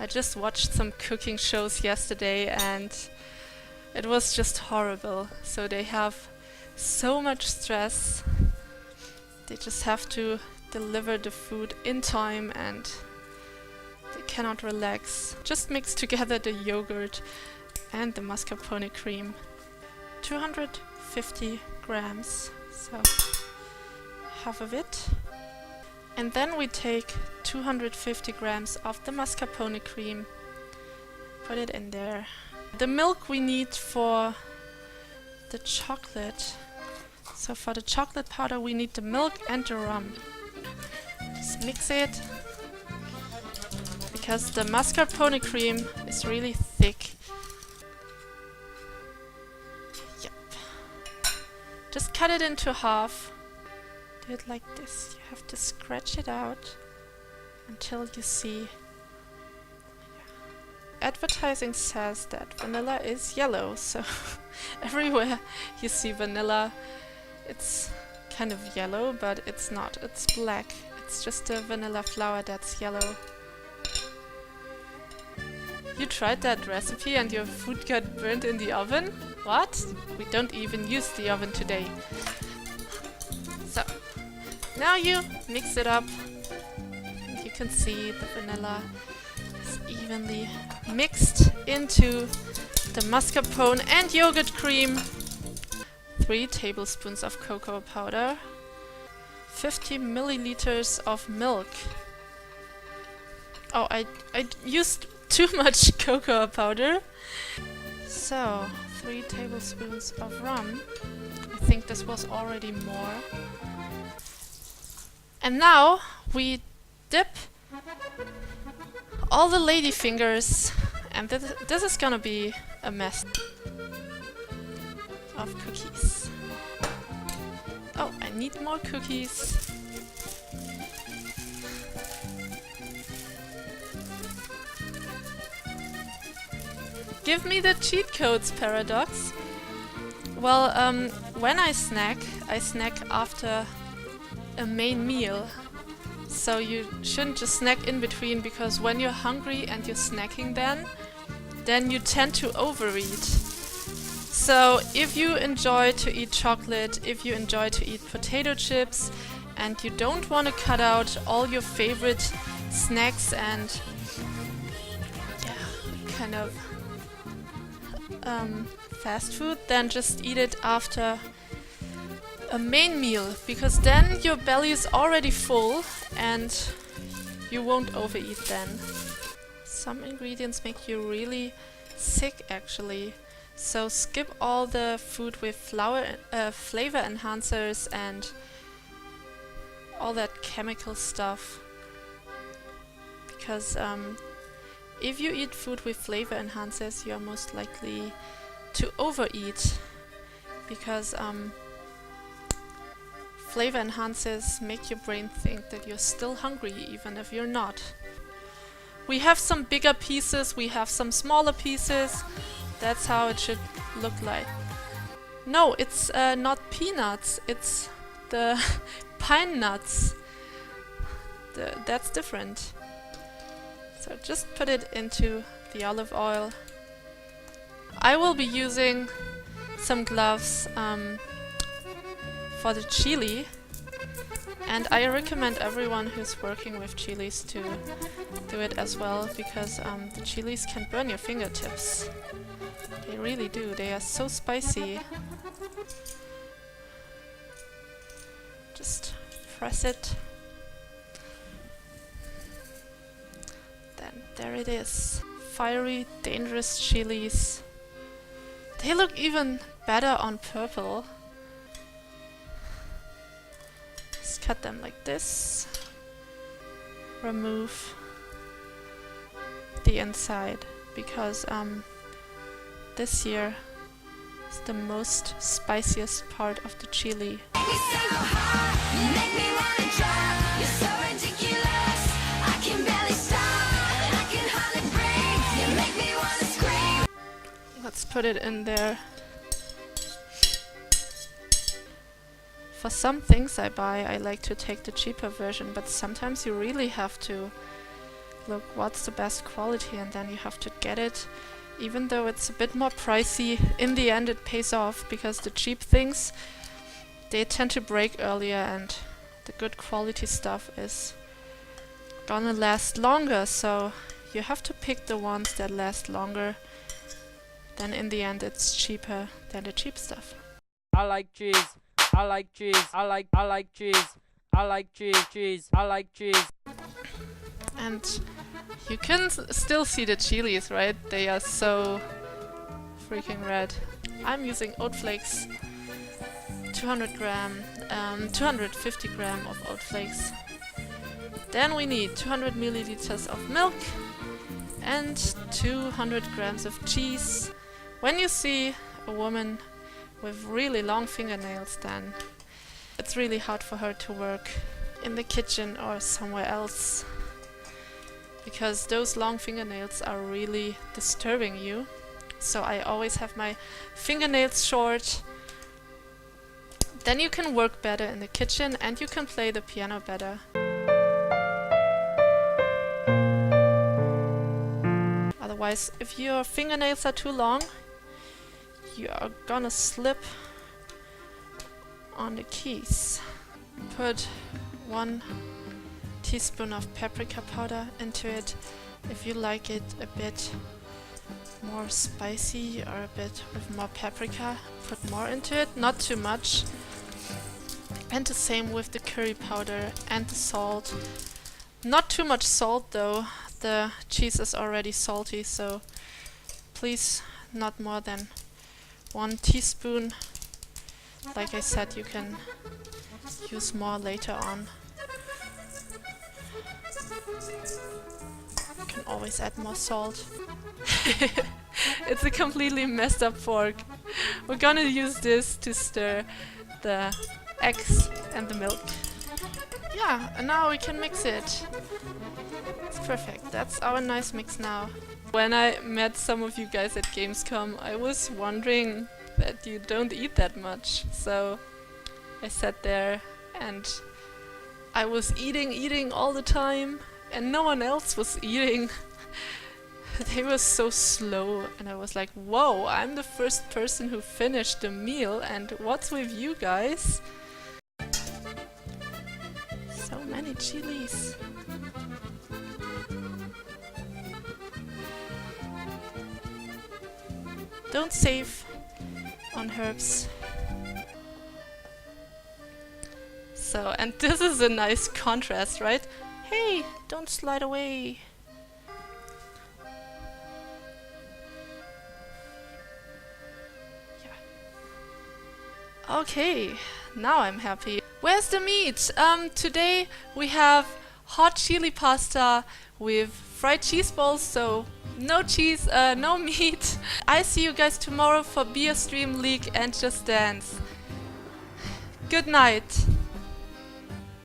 I just watched some cooking shows yesterday and it was just horrible. So they have so much stress. They just have to deliver the food in time and they cannot relax. Just mix together the yogurt and the mascarpone cream. 250 grams, so half of it. And then we take 250 grams of the mascarpone cream, put it in there. The milk we need for the chocolate. So for the chocolate powder we need the milk and the rum. Just mix it, because the mascarpone cream is really thick. Yep. Just cut it into half. Do it like this. You have to scratch it out until you see. Advertising says that vanilla is yellow, so everywhere you see vanilla, it's kind of yellow, but it's not. It's black. It's just a vanilla flour that's yellow. You tried that recipe and your food got burnt in the oven? What? We don't even use the oven today. So, now you mix it up. And you can see the vanilla is evenly mixed into the mascarpone and yogurt cream. 3 tablespoons of cocoa powder. 50 milliliters of milk. Oh, I used too much cocoa powder. So, 3 tablespoons of rum. I think this was already more. And now we dip all the ladyfingers, and this is gonna be a mess of cookies. Oh, I need more cookies. Give me the cheat codes, Paradox. Well, when I snack after a main meal. So you shouldn't just snack in between, because when you're hungry and you're snacking then you tend to overeat. So if you enjoy to eat chocolate, if you enjoy to eat potato chips, and you don't want to cut out all your favorite snacks and kind of fast food, then just eat it after a main meal, because then your belly is already full and you won't overeat then. Some ingredients make you really sick actually, so skip all the food with flavor enhancers and all that chemical stuff, because if you eat food with flavor enhancers, you are most likely to overeat, because flavor enhancers make your brain think that you're still hungry even if you're not. We have some bigger pieces, we have some smaller pieces. That's how it should look like. No, it's not peanuts, it's the pine nuts. That's different. So just put it into the olive oil. I will be using some gloves for the chili, and I recommend everyone who's working with chilies to do it as well, because the chilies can burn your fingertips. They really do, they are so spicy. Just press it. Then there it is. Fiery, dangerous chilies. They look even better on purple. Just cut them like this. Remove the inside, because this here is the most spiciest part of the chili. Let's put it in there. For some things I buy, I like to take the cheaper version, but sometimes you really have to look what's the best quality, and then you have to get it. Even though it's a bit more pricey, in the end it pays off, because the cheap things, they tend to break earlier, and the good quality stuff is gonna last longer, so you have to pick the ones that last longer. Then in the end it's cheaper than the cheap stuff. I like cheese. I like cheese. I like cheese. I like cheese. I like cheese. And you can still see the chilies, right? They are so freaking red. I'm using oat flakes, 200 gram, 250 gram of oat flakes. Then we need 200 milliliters of milk and 200 grams of cheese. When you see a woman with really long fingernails, then it's really hard for her to work in the kitchen or somewhere else, because those long fingernails are really disturbing you. So I always have my fingernails short. Then you can work better in the kitchen and you can play the piano better. Otherwise, if your fingernails are too long, you are gonna slip on the keys. Put 1 teaspoon of paprika powder into it. If you like it a bit more spicy or a bit with more paprika, put more into it, not too much. And the same with the curry powder and the salt. Not too much salt though, the cheese is already salty, so please not more than 1 teaspoon. Like I said, you can use more later on. You can always add more salt. It's a completely messed up fork. We're gonna use this to stir the eggs and the milk. Yeah, and now we can mix it. It's perfect. That's our nice mix now. When I met some of you guys at Gamescom, I was wondering that you don't eat that much. So I sat there and I was eating all the time, and no one else was eating. They were so slow, and I was like, whoa, I'm the first person who finished the meal, and what's with you guys? So many chilies. Don't save on herbs. So, and this is a nice contrast, right? Hey, don't slide away. Yeah. Okay, now I'm happy. Where's the meat? Today we have hot chili pasta with fried cheese balls, so no cheese, no meat. I see you guys tomorrow for Beer Stream League and Just Dance. Good night.